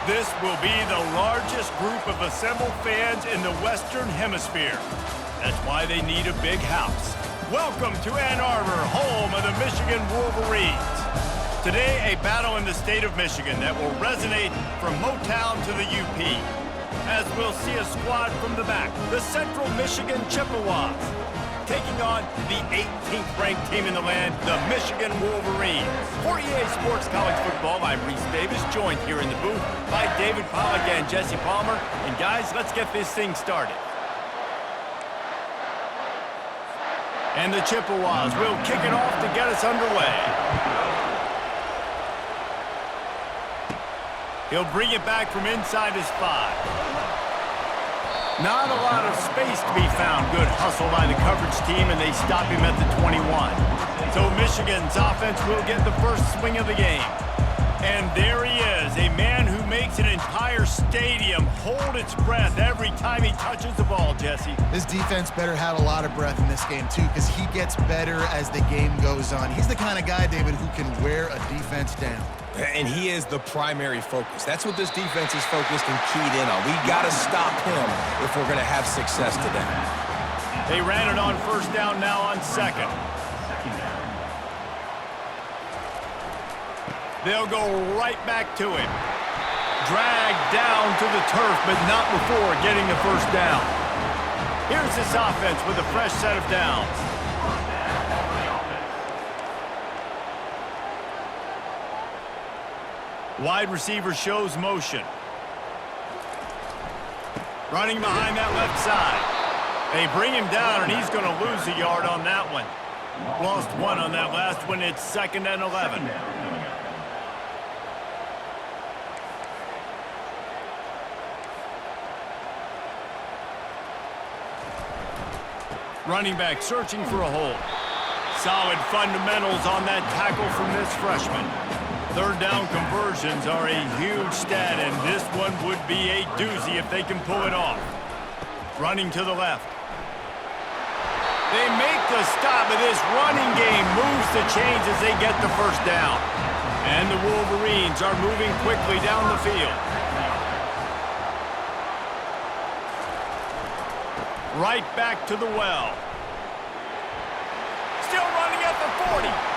This will be the largest group of assembled fans in the Western Hemisphere. That's why they need a big house. Welcome to Ann Arbor, home of the Michigan Wolverines. Today, a battle in the state of Michigan that will resonate from Motown to the UP. As we'll see a squad from the back, the Central Michigan Chippewas, taking on the 18th ranked team in the land, the Michigan Wolverines. For EA Sports College Football, I'm Reese Davis, joined here in the booth by David Pollack and Jesse Palmer. And guys, let's get this thing started. And the Chippewas will kick it off to get us underway. He'll bring it back from inside his 5. Not a lot of space to be found. Good hustle by the coverage team, and they stop him at the 21. So Michigan's offense will get the first swing of the game. And there he is, a man who makes an entire stadium hold its breath every time he touches the ball, Jesse. This defense better have a lot of breath in this game, too, because he gets better as the game goes on. He's the kind of guy, David, who can wear a defense down. And he is the primary focus. That's what this defense is focused and keyed in on. We got to stop him if we're going to have success today. They ran it on first down, now on second. They'll go right back to him. Dragged down to the turf, but not before getting the first down. Here's this offense with a fresh set of downs. Wide receiver shows motion. Running behind that left side. They bring him down, and he's going to lose a yard on that one. Lost one on that last one. It's 2nd and 11. Running back searching for a hole. Solid fundamentals on that tackle from this freshman. Third down conversions are a huge stat, and this one would be a doozy if they can pull it off. Running to the left. They make the stop, but this running game moves the chains as they get the first down. And the Wolverines are moving quickly down the field. Right back to the well. Still running at the 40.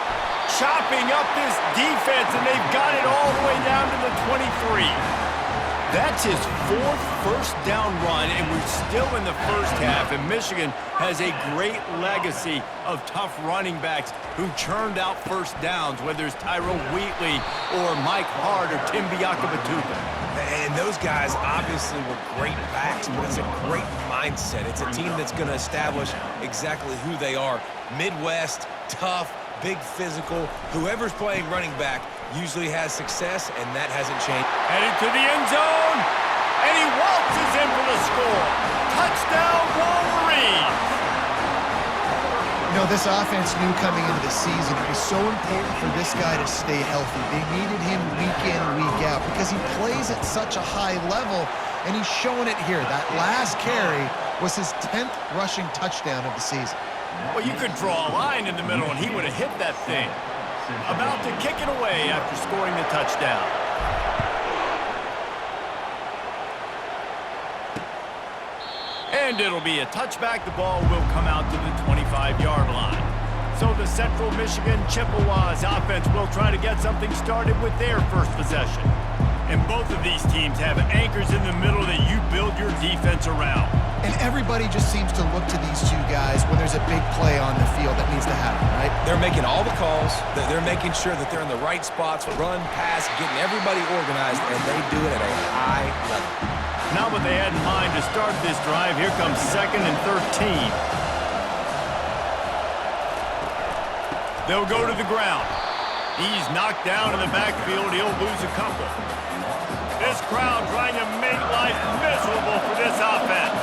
Chopping up this defense, and they've got it all the way down to the 23. That's his 4th first down run, and we're still in the first half, and Michigan has a great legacy of tough running backs who churned out first downs, whether it's Tyrell Wheatley or Mike Hart or Tim Biakabatuka. And those guys obviously were great backs, but it's a great mindset. It's a team that's going to establish exactly who they are. Midwest, tough, big physical. Whoever's playing running back usually has success, and that hasn't changed. Headed to the end zone, and he waltzes in for the score. Touchdown, Wolverines! You know, this offense knew coming into the season it was so important for this guy to stay healthy. They needed him week in, week out, because he plays at such a high level, and he's showing it here. That last carry was his 10th rushing touchdown of the season. Well, you could draw a line in the middle, and he would have hit that thing. About to kick it away after scoring the touchdown. And it'll be a touchback. The ball will come out to the 25-yard line. So the Central Michigan Chippewas offense will try to get something started with their first possession. And both of these teams have anchors in the middle that you build your defense around. And everybody just seems to look to these two guys when there's a big play on the field that needs to happen, right? They're making all the calls. They're making sure that they're in the right spots, run, pass, getting everybody organized, and they do it at a high level. Not what they had in mind to start this drive. Here comes 2nd and 13. They'll go to the ground. He's knocked down in the backfield. He'll lose a couple. This crowd trying to make life miserable for this offense.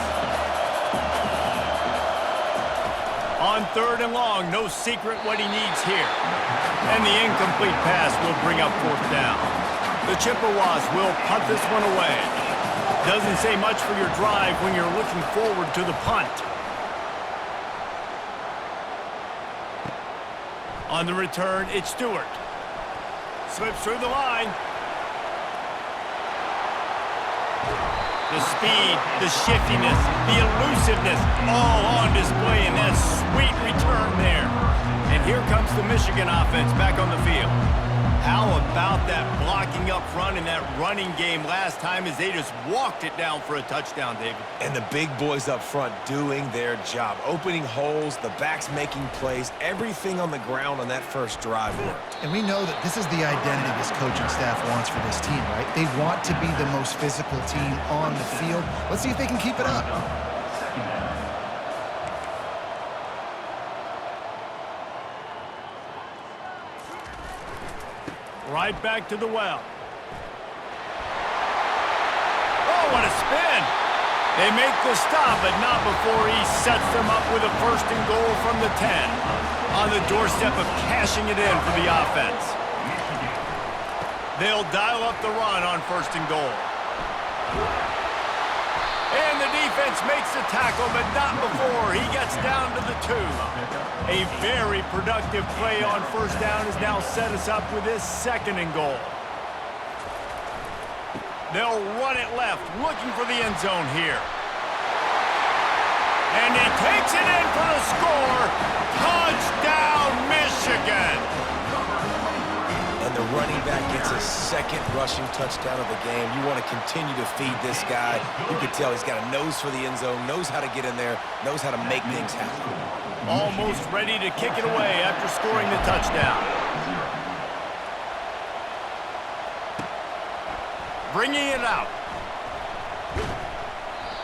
On 3rd and long, no secret what he needs here. And the incomplete pass will bring up 4th down. The Chippewas will punt this one away. Doesn't say much for your drive when you're looking forward to the punt. On the return, it's Stewart. Slips through the line. The speed, the shiftiness, the elusiveness, all on display in that sweet return there. And here comes the Michigan offense back on the field. How about that blocking up front in that running game last time as they just walked it down for a touchdown, David? And the big boys up front doing their job, opening holes, the backs making plays, everything on the ground on that first drive worked. And we know that this is the identity this coaching staff wants for this team, right? They want to be the most physical team on the field. Let's see if they can keep it up. Right back to the well. Oh, what a spin. They make the stop, but not before he sets them up with a 1st and goal from the 10. On the doorstep of cashing it in for the offense. They'll dial up the run on 1st and goal. And the defense makes the tackle, but not before he gets down to the 2. A very productive play on 1st down has now set us up with this 2nd and goal. They'll run it left, looking for the end zone here. And he takes it in for the score. Touchdown, Michigan! And the running back gets his 2nd rushing touchdown of the game. You want to continue to feed this guy. You can tell he's got a nose for the end zone, knows how to get in there, knows how to make things happen. Almost ready to kick it away after scoring the touchdown. Bringing it out.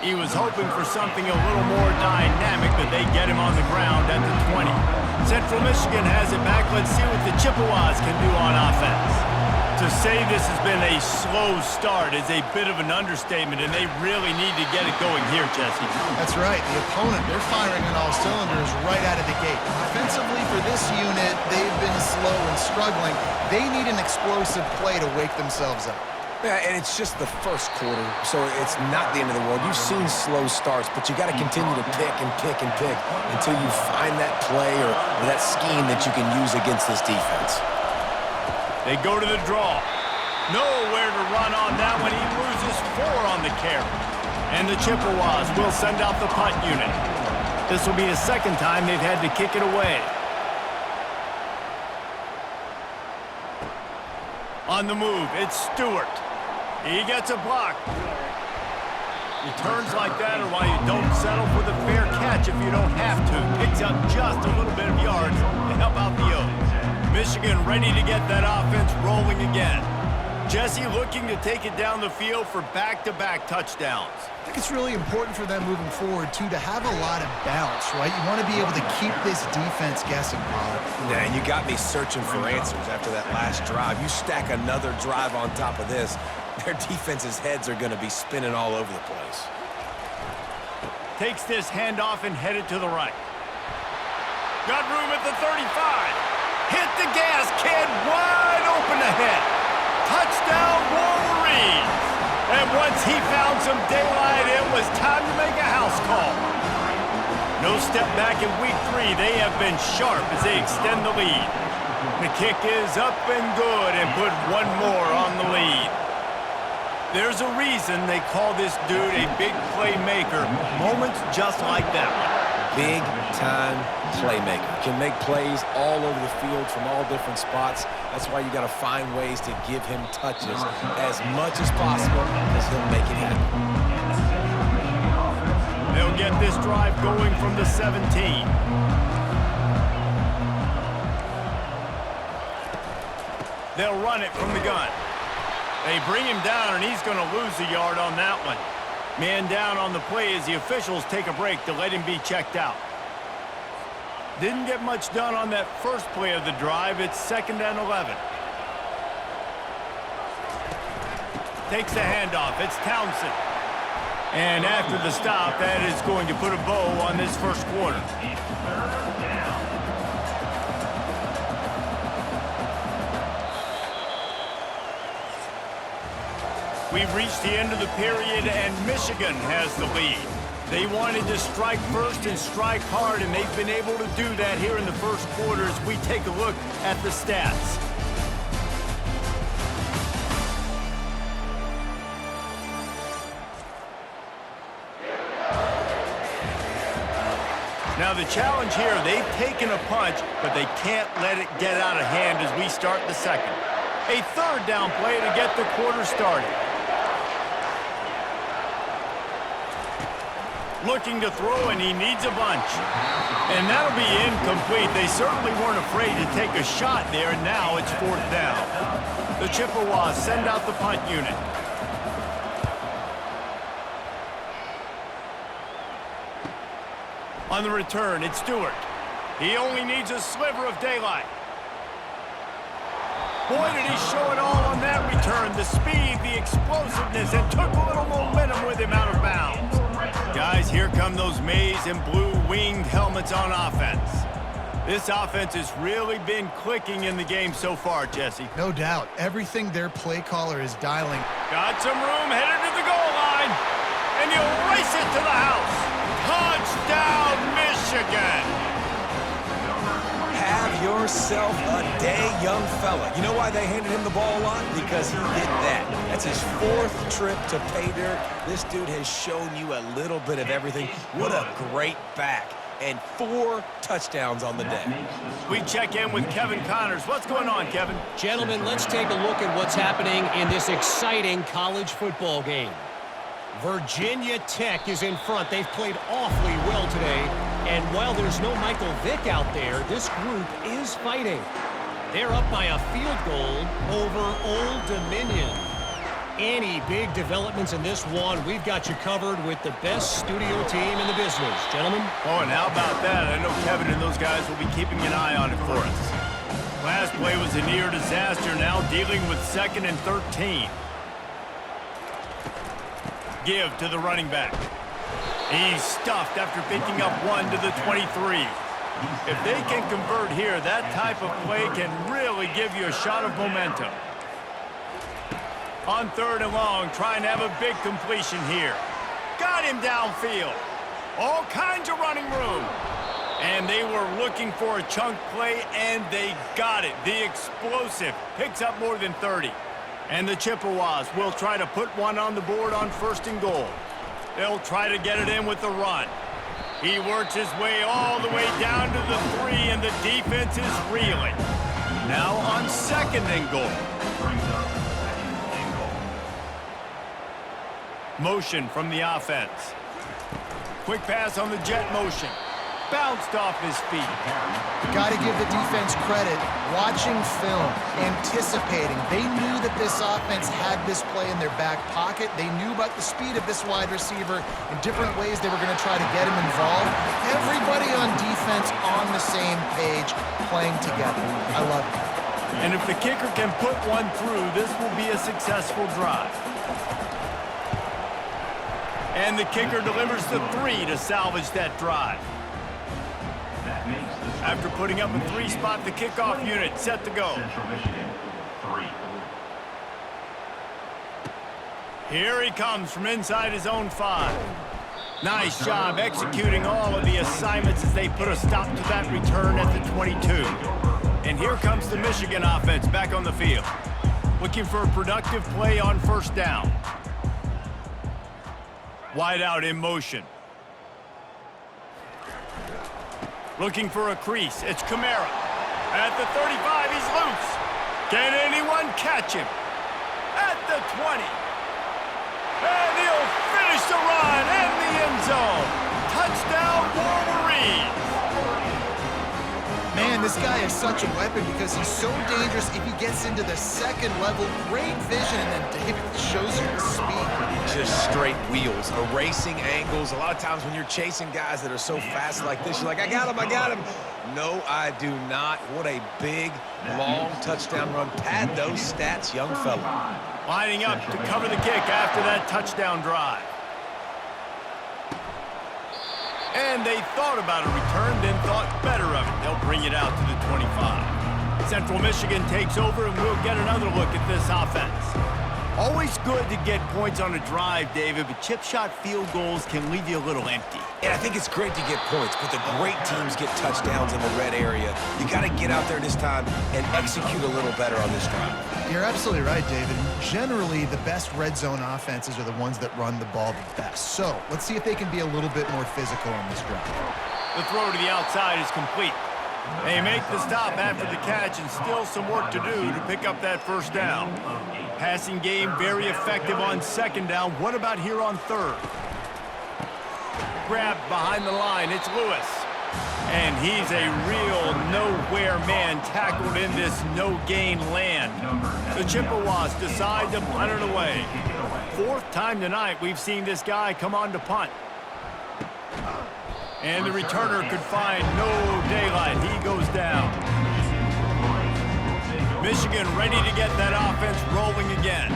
He was hoping for something a little more dynamic, but they get him on the ground at the 20. Central Michigan has it back. Let's see what the Chippewas can do on offense. To say this has been a slow start is a bit of an understatement, and they really need to get it going here, Jesse. That's right. The opponent, they're firing on all cylinders right out of the gate. Offensively for this unit, they've been slow and struggling. They need an explosive play to wake themselves up. Yeah, and it's just the first quarter, so it's not the end of the world. You've seen slow starts, but you got to continue to pick and pick and pick until you find that play or that scheme that you can use against this defense. They go to the draw. Nowhere to run on that one. He loses 4 on the carry. And the Chippewas will send out the punt unit. This will be the 2nd time they've had to kick it away. On the move, it's Stewart. He gets a block. Returns like that are why you don't settle for the fair catch if you don't have to. Picks up just a little bit of yards to help out the O's. Michigan ready to get that offense rolling again. Jesse looking to take it down the field for back-to-back touchdowns. I think it's really important for them moving forward, too, to have a lot of bounce, right? You want to be able to keep this defense guessing, Bob. Yeah, and you got me searching for answers after that last drive. You stack another drive on top of this, their defense's heads are going to be spinning all over the place. Takes this handoff and headed to the right. Got room at the 35. Hit the gas, kid, wide open ahead. Touchdown, Wolverines! And once he found some daylight, it was time to make a house call. No step back in week 3. They have been sharp as they extend the lead. The kick is up and good and put one more on the lead. There's a reason they call this dude a big playmaker. Moments just like that one. Big-time playmaker. Can make plays all over the field from all different spots. That's why you got to find ways to give him touches as much as possible because he'll make it happen. They'll get this drive going from the 17. They'll run it from the gun. They bring him down, and he's going to lose a yard on that one. Man down on the play as the officials take a break to let him be checked out. Didn't get much done on that first play of the drive. It's 2nd and 11. Takes the handoff. It's Townsend. And after the stop, that is going to put a bow on this first quarter. We've reached the end of the period, and Michigan has the lead. They wanted to strike first and strike hard, and they've been able to do that here in the first quarter as we take a look at the stats. the challenge here, they've taken a punch, but they can't let it get out of hand as we start the second. A third down play to get the quarter started. Looking to throw, and he needs a bunch. And that'll be incomplete. They certainly weren't afraid to take a shot there, and now it's fourth down. The Chippewas send out the punt unit. On the return, it's Stewart. He only needs a sliver of daylight. Boy, did he show it all on that return. The speed, the explosiveness, and took a little momentum with him out of bounds. Guys, here come those maize and blue winged helmets on offense. This offense has really been clicking in the game so far, Jesse. No doubt. Everything their play caller is dialing. Got some room, headed to the goal line, and he'll race it to the house. Touchdown, Michigan! Have yourself a day, young fella. You know why they handed him the ball a lot? Because he did that. That's his fourth trip to pay dirt. This dude has shown you a little bit of everything. What a great back. And 4 touchdowns on the day. We check in with Kevin Connors. What's going on, Kevin? Gentlemen, let's take a look at what's happening in this exciting college football game. Virginia Tech is in front. They've played awfully well today. And while there's no Michael Vick out there, this group is fighting. They're up by a field goal over Old Dominion. Any big developments in this one, we've got you covered with the best studio team in the business. Gentlemen? Oh, and how about that? I know Kevin and those guys will be keeping an eye on it for us. Last play was a near disaster, now dealing with 2nd and 13. Give to the running back. He's stuffed after picking up 1 to the 23. If they can convert here, that type of play can really give you a shot of momentum. On 3rd and long, trying to have a big completion here. Got him downfield. All kinds of running room. And they were looking for a chunk play, and they got it. The explosive picks up more than 30. And the Chippewas will try to put one on the board on 1st and goal. They'll try to get it in with the run. He works his way all the way down to the 3, and the defense is reeling. Now on 2nd and goal. Motion from the offense. Quick pass on the jet motion. Bounced off his feet. Got to give the defense credit. Watching film, anticipating. They knew that this offense had this play in their back pocket. They knew about the speed of this wide receiver in different ways they were going to try to get him involved. Everybody on defense on the same page, playing together. I love it. And if the kicker can put one through, this will be a successful drive. And the kicker delivers the 3 to salvage that drive. After putting up a 3-spot, the kickoff unit set to go. Here he comes from inside his own 5. Nice job executing all of the assignments as they put a stop to that return at the 22. And here comes the Michigan offense back on the field. Looking for a productive play on 1st down. Wide out in motion. Looking for a crease. It's Kamara. At the 35, he's loose. Can anyone catch him? At the 20. And he'll finish the run in the end zone. Touchdown, Wolverines. Man, this guy is such a weapon because he's so dangerous if he gets into the 2nd level. Great vision, and then David shows you the speed. Just straight wheels, erasing angles. A lot of times when you're chasing guys that are so fast like this, you're like, I got him, I got him. No, I do not. What a big, long touchdown run. Pad those stats, young fella. Lining up to cover the kick after that touchdown drive. And they thought about a return, then thought better of it. They'll bring it out to the 25. Central Michigan takes over, and we'll get another look at this offense. Always good to get points on a drive, David, but chip shot field goals can leave you a little empty. And I think it's great to get points, but the great teams get touchdowns in the red area. You got to get out there this time and execute a little better on this drive. You're absolutely right, David. Generally, the best red zone offenses are the ones that run the ball the best. So let's see if they can be a little bit more physical on this drive. The The throw to the outside is complete. They make the stop after the catch and still some work to do to pick up that first down. Passing game very effective on second down. What about here on third? Grabbed behind the line. It's Lewis. And he's a real nowhere man tackled in this no-gain land. The Chippewas decide to punt it away. Fourth time tonight we've seen this guy come on to punt. And the returner could find no daylight. He goes down. Michigan ready to get that offense rolling again.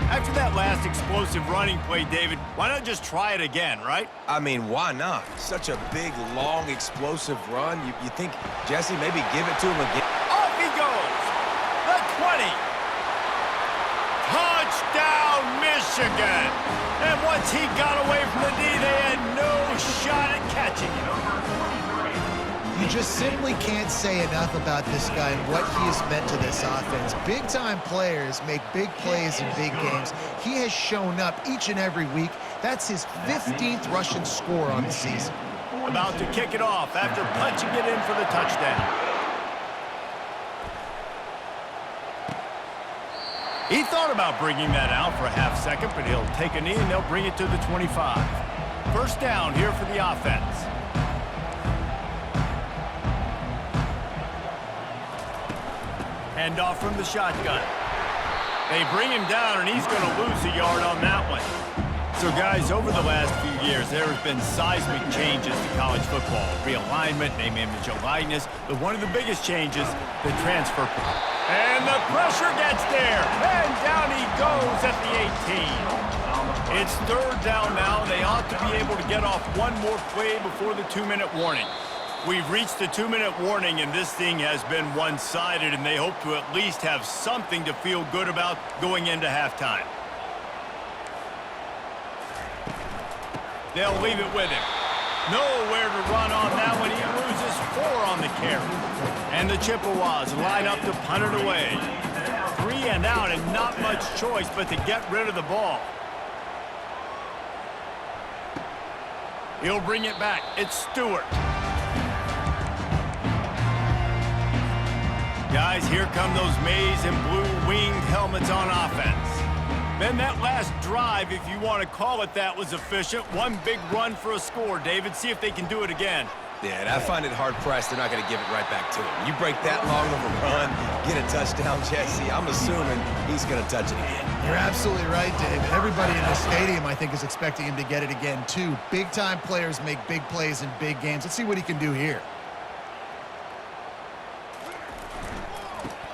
After that last explosive running play, David, why not just try it again, right? I mean, why not? Such a big, long, explosive run. You think, Jesse, maybe give it to him again? Off he goes. The 20. Touchdown, Michigan. And once he got away from the D, they had no shot at catching him. You just simply can't say enough about this guy and what he has meant to this offense. Big-time players make big plays in big games. He has shown up each and every week. That's his 15th rushing score on the season. About to kick it off after punching it in for the touchdown. He thought about bringing that out for a half second, but he'll take a knee and they'll bring it to the 25. First down here for the offense. Handoff from the shotgun. They bring him down, and he's going to lose a yard on that one. So, guys, over the last few years, there have been seismic changes to college football. Realignment, name, image, and likeness. But one of the biggest changes, the transfer portal. And the pressure gets there. And down he goes at the 18. It's third down now. They ought to be able to get off one more play before the 2-minute warning. We've reached the 2-minute warning, and this thing has been one-sided, and they hope to at least have something to feel good about going into halftime. They'll leave it with him. Nowhere to run on that one. He loses 4 on the carry. And the Chippewas line up to punt it away. 3 and out, and not much choice but to get rid of the ball. He'll bring it back. It's Stewart. Guys, here come those maize and blue winged helmets on offense. Then that last drive, if you want to call it that, was efficient. One big run for a score, David. See if they can do it again. Yeah, and I find it hard-pressed they're not going to give it right back to him. You break that long of a run, get a touchdown, Jesse, I'm assuming he's going to touch it again. You're absolutely right, Dave. Everybody in the stadium, I think, is expecting him to get it again, too. Big-time players make big plays in big games. Let's see what he can do here.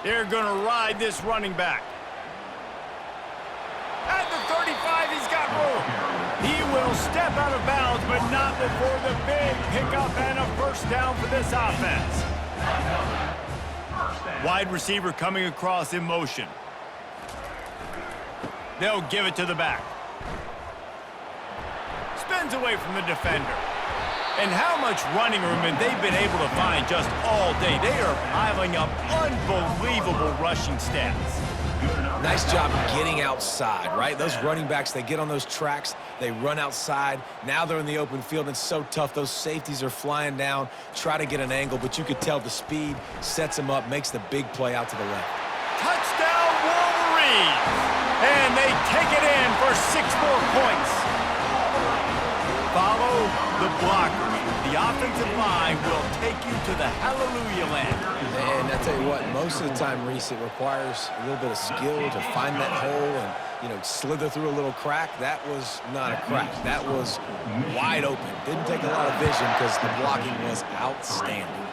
They're going to ride this running back. At the 35, he's got room. He will step out of bounds, but not before the big pickup and a first down for this offense. Wide receiver coming across in motion. They'll give it to the back. Spins away from the defender. And how much running room have they been able to find just all day? They are piling up unbelievable rushing stats. Nice job getting outside, right? Those running backs, they get on those tracks, they run outside. Now they're in the open field. It's so tough. Those safeties are flying down, try to get an angle, but you could tell the speed sets them up, makes the big play out to the left. Touchdown, Wolverines! And they take it in for 6 more points. Follow the blockers. The offensive line will take you to the hallelujah land. And I tell you what, most of the time, Reese, it requires a little bit of skill to find that hole and, slither through a little crack. That was not a crack. That was wide open. Didn't take a lot of vision because the blocking was outstanding.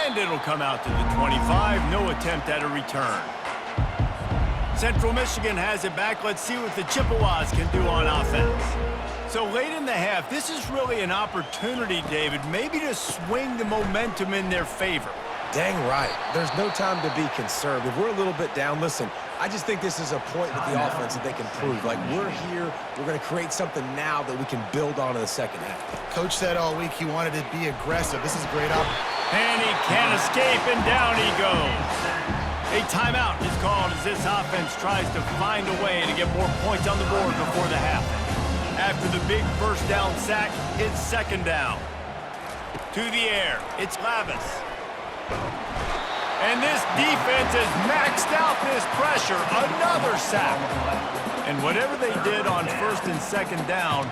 And it'll come out to the 25. No attempt at a return. Central Michigan has it back. Let's see what the Chippewas can do on offense. So late in the half, this is really an opportunity, David, maybe to swing the momentum in their favor. Dang right. There's no time to be concerned. If we're a little bit down, listen, I just think this is a point with the offense that they can prove. Like, we're here, we're going to create something now that we can build on in the second half. Coach said all week he wanted to be aggressive. This is a great opportunity. And he can't escape, and down he goes. A timeout is called as this offense tries to find a way to get more points on the board before the half. after the big first down sack. It's second down. To the air, it's Lavis. And this defense has maxed out this pressure. Another sack. And whatever they did on first and second down,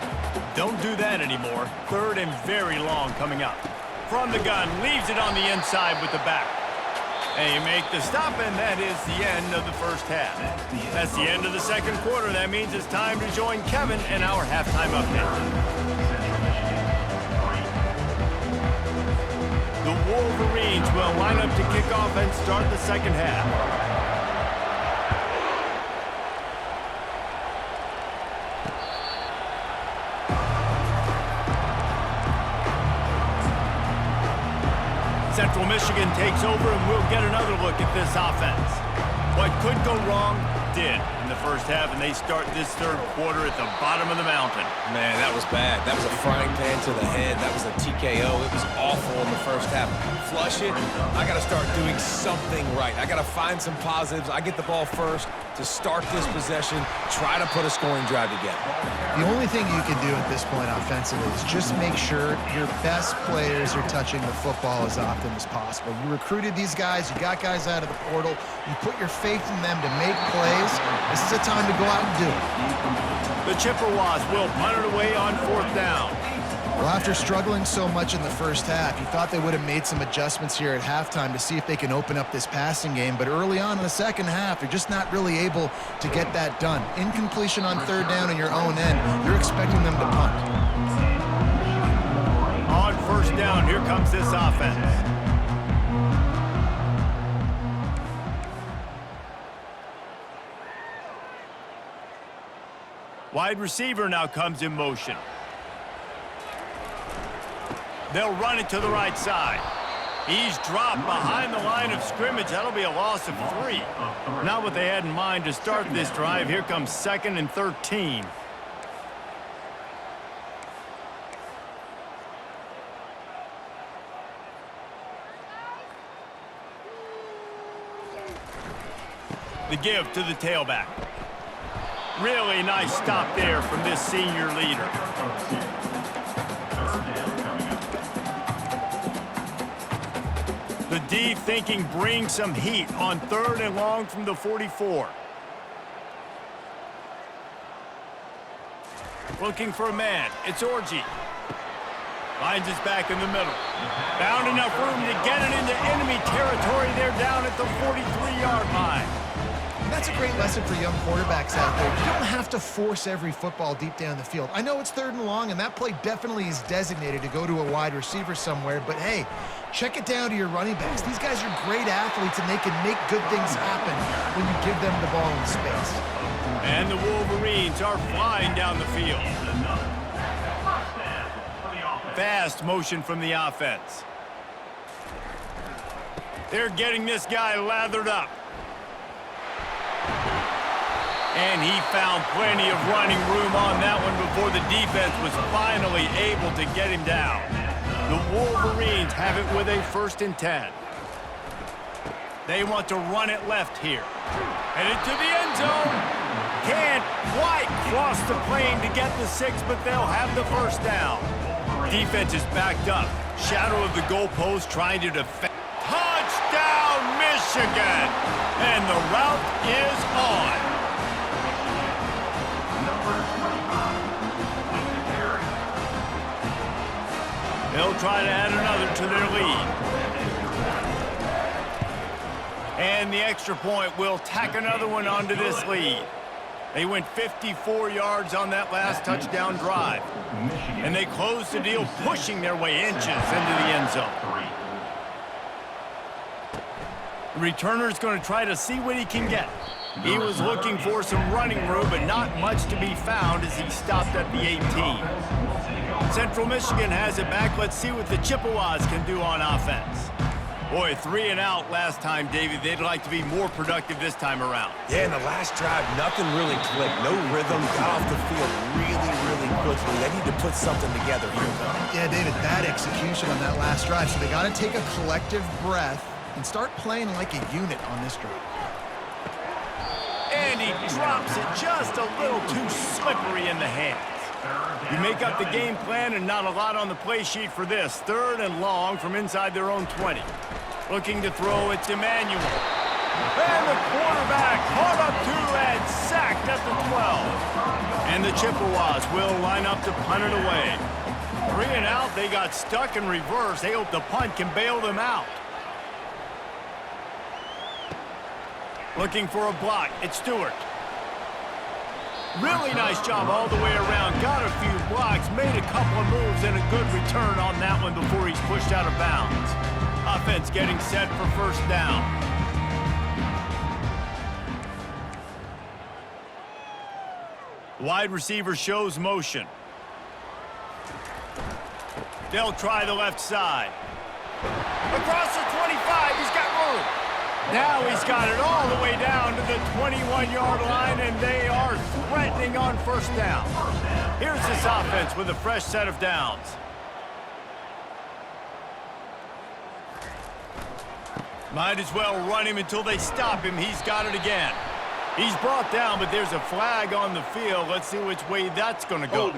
don't do that anymore. Third and very long coming up. From the gun, leaves it on the inside with the back. And you make the stop, and that is the end of the first half. That's the end of the second quarter. That means it's time to join Kevin in our halftime update. The Wolverines will line up to kick off and start the second half. Central Michigan takes over, and we'll get another look at this offense. What could go wrong did in the first half, and they start this third quarter at the bottom of the mountain. Man, that was bad. That was a frying pan to the head. That was a TKO. It was awful in the first half. Flush it. I got to start doing something right. I got to find some positives. I get the ball first to start this possession, try to put a scoring drive together. The only thing you can do at this point offensively is just make sure your best players are touching the football as often as possible. You recruited these guys. You got guys out of the portal. You put your faith in them to make plays. This is a time to go out and do it. The Chippewas will punt it away on fourth down. Well, after struggling so much in the first half, you thought they would have made some adjustments here at halftime to see if they can open up this passing game. But early on in the second half, they're just not really able to get that done. Incompletion on third down in your own end, you're expecting them to punt. On first down, here comes this offense. Wide receiver now comes in motion. They'll run it to the right side. He's dropped behind the line of scrimmage. That'll be a loss of 3. Not what they had in mind to start this drive. Here comes 2nd and 13. The give to the tailback. Really nice stop there from this senior leader. The D thinking bring some heat on third and long from the 44. Looking for a man. It's Orji. Finds his back in the middle. Found enough room to get it into enemy territory. They're down at the 43-yard line. That's a great lesson for young quarterbacks out there. You don't have to force every football deep down the field. I know it's third and long, and that play definitely is designated to go to a wide receiver somewhere, but hey, check it down to your running backs. These guys are great athletes, and they can make good things happen when you give them the ball in space. And the Wolverines are flying down the field. Fast motion from the offense. They're getting this guy lathered up. And he found plenty of running room on that one before the defense was finally able to get him down. The Wolverines have it with a 1st and 10. They want to run it left here. Headed to the end zone. Can't quite cross the plane to get the 6, but they'll have the 1st down. Defense is backed up. Shadow of the goalpost trying to defend. Touchdown, Michigan! And the route is on. They'll try to add another to their lead. And the extra point will tack another one onto this lead. They went 54 yards on that last touchdown drive. And they closed the deal, pushing their way inches into the end zone. The returner's going to try to see what he can get. He was looking for some running room, but not much to be found as he stopped at the 18. Central Michigan has it back. Let's see what the Chippewas can do on offense. Boy, 3 and out last time, David. They'd like to be more productive this time around. Yeah, in the last drive, nothing really clicked. No rhythm. Got off the field really quickly. They need to put something together here, though. Yeah, David, bad execution on that last drive. So they got to take a collective breath and start playing like a unit on this drive. And he drops it just a little too slippery in the hands. You make up the game plan and not a lot on the play sheet for this. 3rd and long from inside their own 20. Looking to throw, it's Emmanuel. And the quarterback caught up 2 and sacked at the 12. And the Chippewas will line up to punt it away. 3 and out, they got stuck in reverse. They hope the punt can bail them out. Looking for a block, it's Stewart. Really nice job all the way around. Got a few blocks, made a couple of moves, and a good return on that one before he's pushed out of bounds. Offense getting set for 1st down. Wide receiver shows motion. They'll try the left side. Across the 25, he's got room. Now he's got it all the way down to the 21-yard line, and they are threatening on 1st down. Here's this offense with a fresh set of downs. Might as well run him until they stop him. He's got it again. He's brought down, but there's a flag on the field. Let's see which way that's going to go.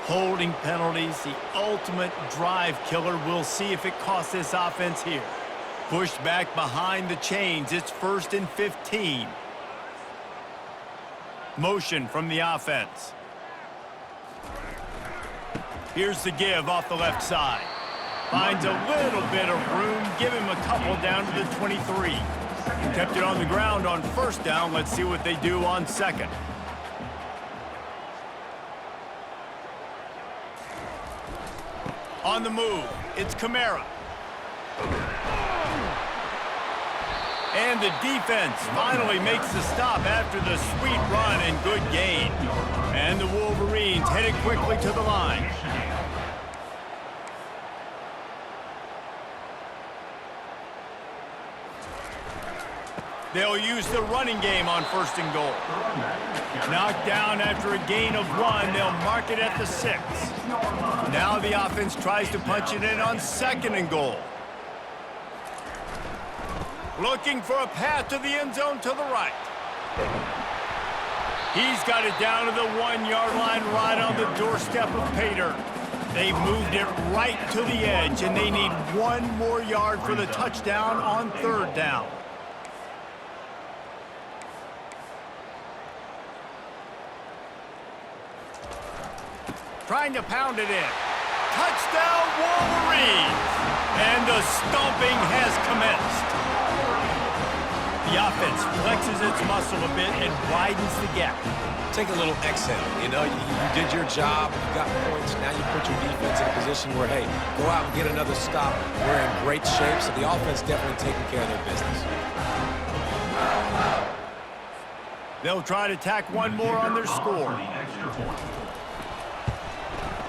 Holding penalties, the ultimate drive killer. We'll see if it costs this offense here. Pushed back behind the chains. It's 1st and 15. Motion from the offense. Here's the give off the left side. Finds a little bit of room. Give him a couple down to the 23. Kept it on the ground on 1st down. Let's see what they do on 2nd. On the move, it's Kamara. And the defense finally makes the stop after the sweet run and good gain. And the Wolverines headed quickly to the line. They'll use the running game on 1st and goal. Knocked down after a gain of 1. They'll mark it at the 6. Now the offense tries to punch it in on 2nd and goal. Looking for a path to the end zone to the right. He's got it down to the 1-yard line right on the doorstep of Pater. They've moved it right to the edge, and they need 1 more yard for the touchdown on 3rd down. Trying to pound it in. Touchdown, Wolverines! And the stomping has commenced. The offense flexes its muscle a bit and widens the gap. Take a little exhale. You know, you did your job, you got points, now you put your defense in a position where, hey, go out and get another stop. We're in great shape, so the offense definitely taking care of their business. They'll try to tack 1 more on their score.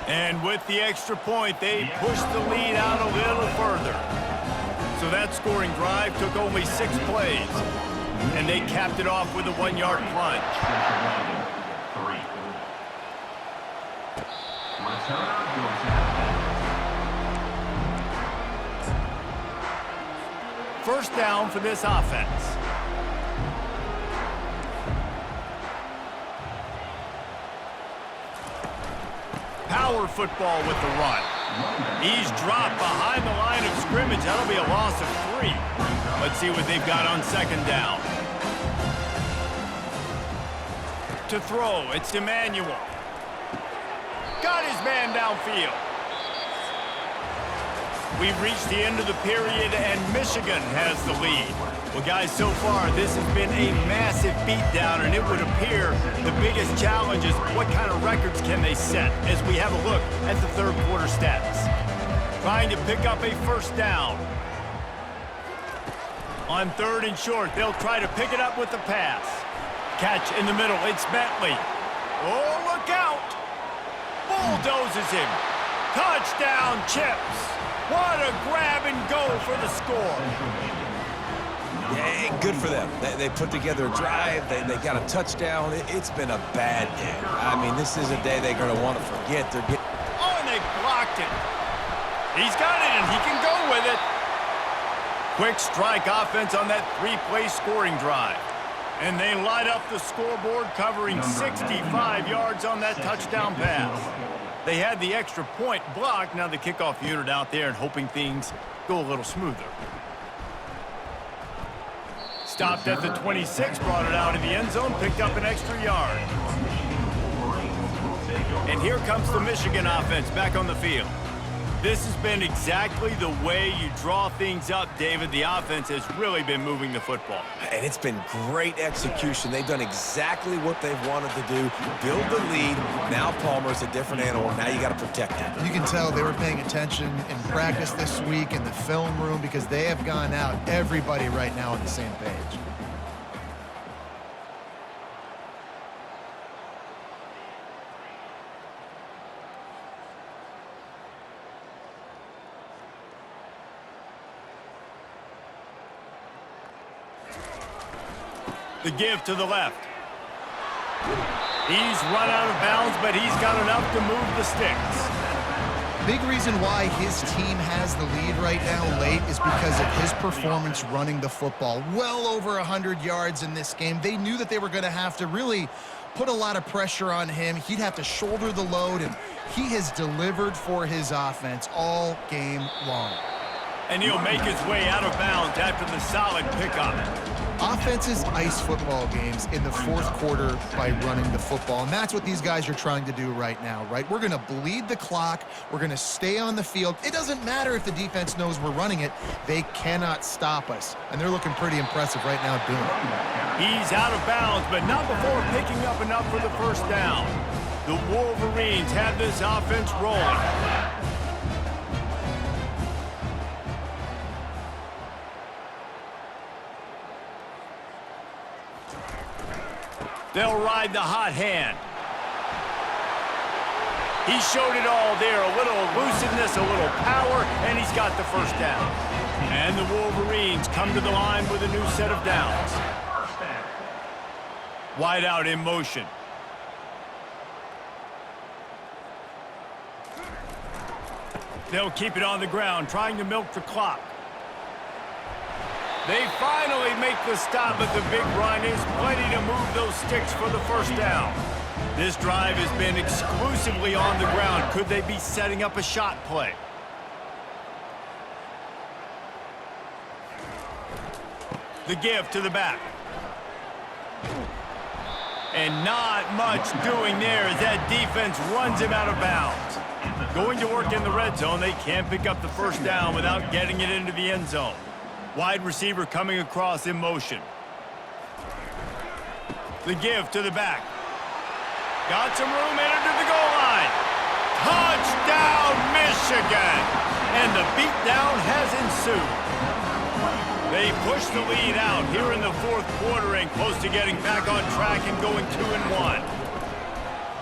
And with the extra point, they push the lead out a little further. So that scoring drive took only 6 plays. And they capped it off with a 1-yard plunge. 1st down for this offense. Power football with the run. He's dropped behind the line of scrimmage. That'll be a loss of 3. Let's see what they've got on 2nd down. To throw, it's Emmanuel. Got his man downfield. We've reached the end of the period, and Michigan has the lead. Well, guys, so far, this has been a massive beatdown, and it would appear the biggest challenge is what kind of records can they set as we have a look at the 3rd quarter stats. Trying to pick up a 1st down. On 3rd and short, they'll try to pick it up with the pass. Catch in the middle, it's Bentley. Oh, look out! Bulldozes him. Touchdown, Chips. What a grab and go for the score. Yeah, good for them. They put together a drive. They got a touchdown. It's been a bad day. I mean, this is a day they're going to want to forget. Oh, and they blocked it. He's got it, and he can go with it. Quick strike offense on that 3-play scoring drive. And they light up the scoreboard, covering 65 yards on that touchdown pass. They had the extra point blocked. Now the kickoff unit out there and hoping things go a little smoother. Stopped at the 26, brought it out of the end zone, picked up an extra yard. And here comes the Michigan offense back on the field. This has been exactly the way you draw things up, David. The offense has really been moving the football. And it's been great execution. They've done exactly what they've wanted to do. Build the lead. Now Palmer's a different animal. Now you got to protect it. You can tell they were paying attention in practice this week in the film room because they have gone out, everybody right now on the same page. The give to the left. He's run out of bounds, but he's got enough to move the sticks. Big reason why his team has the lead right now late is because of his performance running the football. Well over 100 yards in this game. They knew that they were going to have to really put a lot of pressure on him. He'd have to shoulder the load, and he has delivered for his offense all game long. And he'll make his way out of bounds after the solid pickup. Offenses ice football games in the fourth quarter by running the football, and that's what these guys are trying to do right now, right? We're going to bleed the clock. We're going to stay on the field. It doesn't matter if the defense knows we're running it. They cannot stop us, and they're looking pretty impressive right now doing it. He's out of bounds, but not before picking up enough for the first down. The Wolverines have this offense rolling. They'll ride the hot hand. He showed it all there. A little elusiveness, a little power, and he's got the first down. And the Wolverines come to the line with a new set of downs. Wide out in motion. They'll keep it on the ground, trying to milk the clock. They finally make the stop, but the big run is plenty to move those sticks for the first down. This drive has been exclusively on the ground. Could they be setting up a shot play? The give to the back. And not much doing there as that defense runs him out of bounds. Going to work in the red zone, they can't pick up the first down without getting it into the end zone. Wide receiver coming across in motion. The give to the back. Got some room, entered to the goal line. Touchdown, Michigan! And the beatdown has ensued. They push the lead out here in the fourth quarter and close to getting back on track and going 2-1.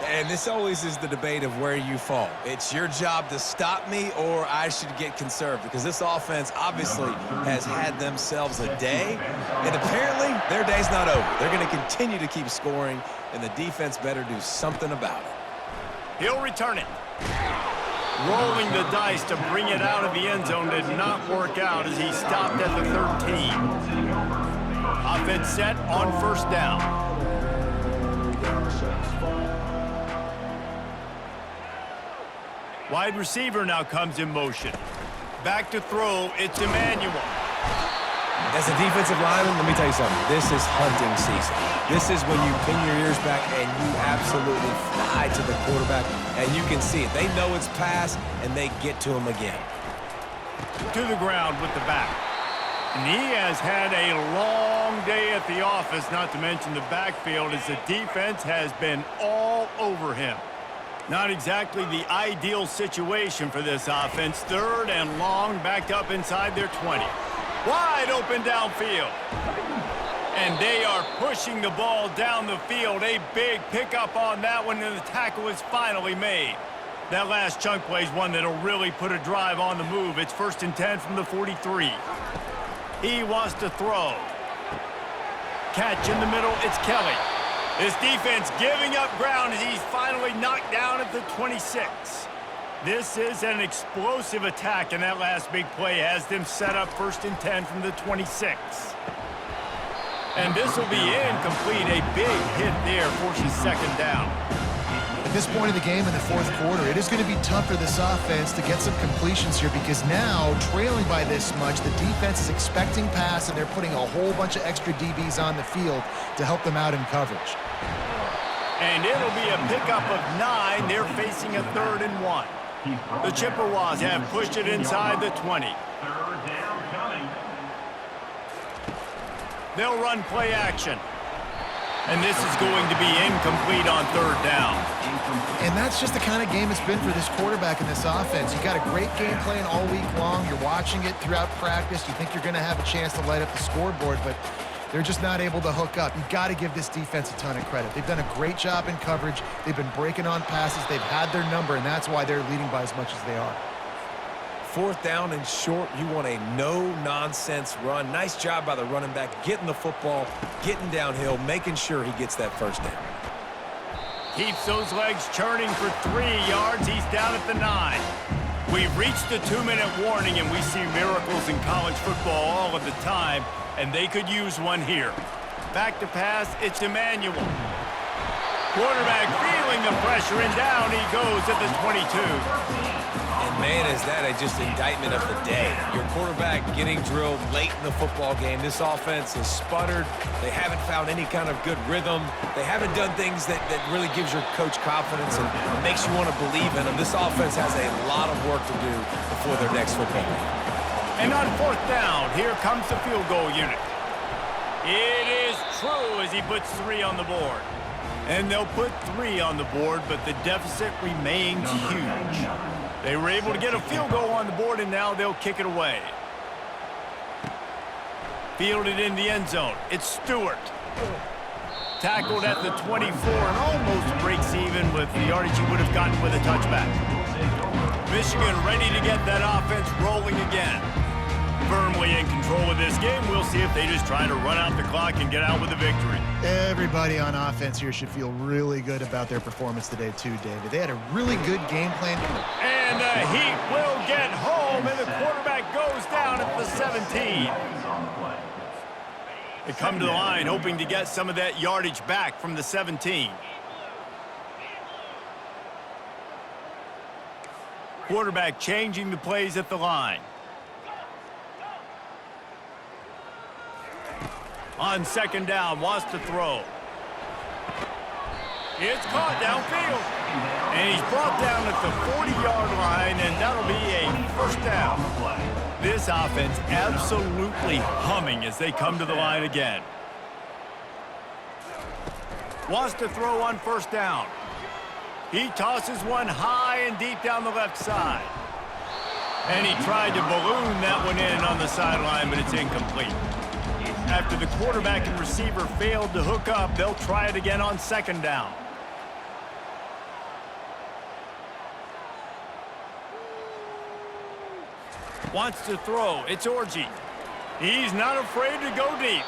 And this always is the debate of where you fall. It's your job to stop me or I should get conserved, because this offense obviously has had themselves a day, and apparently their day's not over. They're going to continue to keep scoring, and the defense better do something about it. He'll return it. Rolling the dice to bring it out of the end zone did not work out as he stopped at the 13. Offense set on first down. Wide receiver now comes in motion. Back to throw, it's Emmanuel. As a defensive lineman, let me tell you something. This is hunting season. This is when you pin your ears back and you absolutely fly to the quarterback, and you can see it. They know it's pass, and they get to him again. To the ground with the back. And he has had a long day at the office, not to mention the backfield, as the defense has been all over him. Not exactly the ideal situation for this offense. Third and long, backed up inside their 20. Wide open downfield. And they are pushing the ball down the field. A big pickup on that one, and the tackle is finally made. That last chunk play is one that'll really put a drive on the move. It's 1st and 10 from the 43. He wants to throw. Catch in the middle, it's Kelly. This defense giving up ground as he's finally knocked down at the 26. This is an explosive attack, and that last big play has them set up 1st and 10 from the 26. And this will be incomplete. A big hit there forces second down. At this point in the game in the fourth quarter, it is going to be tough for this offense to get some completions here because now, trailing by this much, the defense is expecting pass and they're putting a whole bunch of extra DBs on the field to help them out in coverage. And it'll be a pickup of 9. They're facing a 3rd and 1. The Chippewas have pushed it inside the 20. They'll run play action. And this is going to be incomplete on 3rd down. And that's just the kind of game it's been for this quarterback in this offense. You got a great game plan all week long. You're watching it throughout practice. You think you're going to have a chance to light up the scoreboard, but they're just not able to hook up. You got to give this defense a ton of credit. They've done a great job in coverage. They've been breaking on passes. They've had their number, and that's why they're leading by as much as they are. 4th down and short, you want a no-nonsense run. Nice job by the running back, getting the football, getting downhill, making sure he gets that 1st down. Keeps those legs churning for 3 yards. He's down at the 9. We've reached the 2-minute warning, and we see miracles in college football all of the time, and they could use one here. Back to pass, it's Emmanuel. Quarterback feeling the pressure, and down he goes at the 22. And man, is that just indictment of the day. Your quarterback getting drilled late in the football game. This offense has sputtered. They haven't found any kind of good rhythm. They haven't done things that really gives your coach confidence and makes you want to believe in them. This offense has a lot of work to do before their next football game. And on 4th down, here comes the field goal unit. It is true as he puts 3 on the board. And they'll put 3 on the board, but the deficit remains huge. They were able to get a field goal on the board, and now they'll kick it away. Fielded in the end zone. It's Stewart. Tackled at the 24 and almost breaks even with the yardage he would have gotten with a touchback. Michigan ready to get that offense rolling again. Firmly in control of this game. We'll see if they just try to run out the clock and get out with a victory. Everybody on offense here should feel really good about their performance today too, David. They had a really good game plan. And the Heat will get home, and the quarterback goes down at the 17. They come to the line hoping to get some of that yardage back from the 17. Quarterback changing the plays at the line. On 2nd down, wants to throw. It's caught downfield. And he's brought down at the 40-yard line, and that'll be a 1st down. This offense absolutely humming as they come to the line again. Wants to throw on 1st down. He tosses one high and deep down the left side. And he tried to balloon that one in on the sideline, but it's incomplete. After the quarterback and receiver failed to hook up, they'll try it again on 2nd down. Wants to throw. It's Orji. He's not afraid to go deep.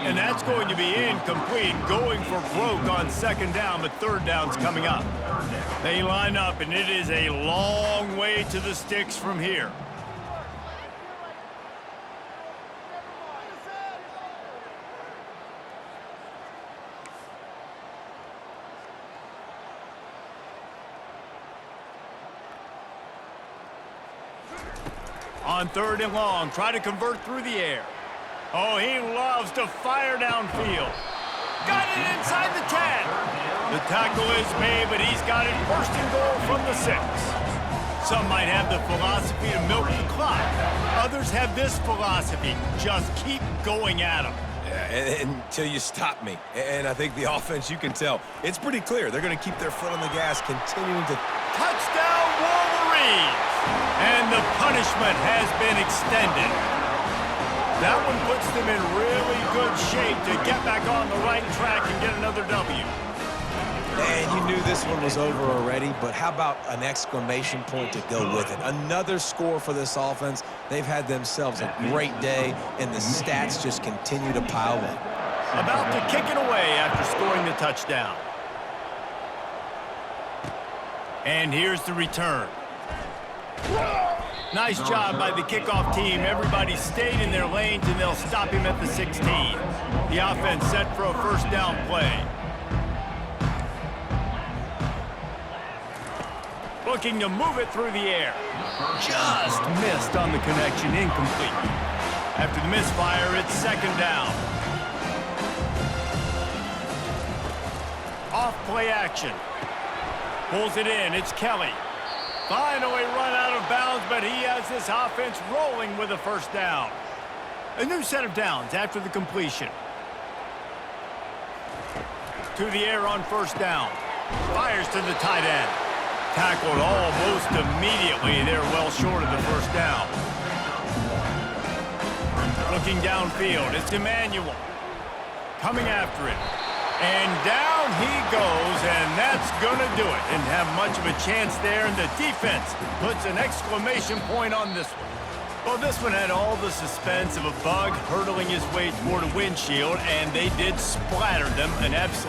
And that's going to be incomplete. Going for broke on 2nd down, but 3rd down's coming up. They line up, and it is a long way to the sticks from here. On 3rd and long, try to convert through the air. Oh, he loves to fire downfield. Got it inside the 10. The tackle is made, but he's got it 1st and goal from the 6. Some might have the philosophy to milk the clock. Others have this philosophy, just keep going at them. Yeah, until you stop me. And I think the offense, you can tell, it's pretty clear. They're going to keep their foot on the gas, continuing to... Touchdown, Wolverines! And the punishment has been extended. That one puts them in really good shape to get back on the right track and get another W. And you knew this one was over already, but how about an exclamation point to go with it? Another score for this offense. They've had themselves a great day, and the stats just continue to pile up. About to kick it away after scoring the touchdown. And here's the return. Nice job by the kickoff team. Everybody stayed in their lanes, and they'll stop him at the 16. The offense set for a first down play. Looking to move it through the air. Just missed on the connection, incomplete. After the misfire, it's second down. Off play action. Pulls it in, it's Kelly. Finally run out of bounds, but he has this offense rolling with a first down. A new set of downs after the completion. To the air on first down. Fires to the tight end. Tackled almost immediately. They're well short of the first down. Looking downfield, it's Emmanuel. Coming after it. And down he goes, and that's going to do it. Didn't have much of a chance there, and the defense puts an exclamation point on this one. Well, this one had all the suspense of a bug hurtling his way toward a windshield, and they did splatter them an absolute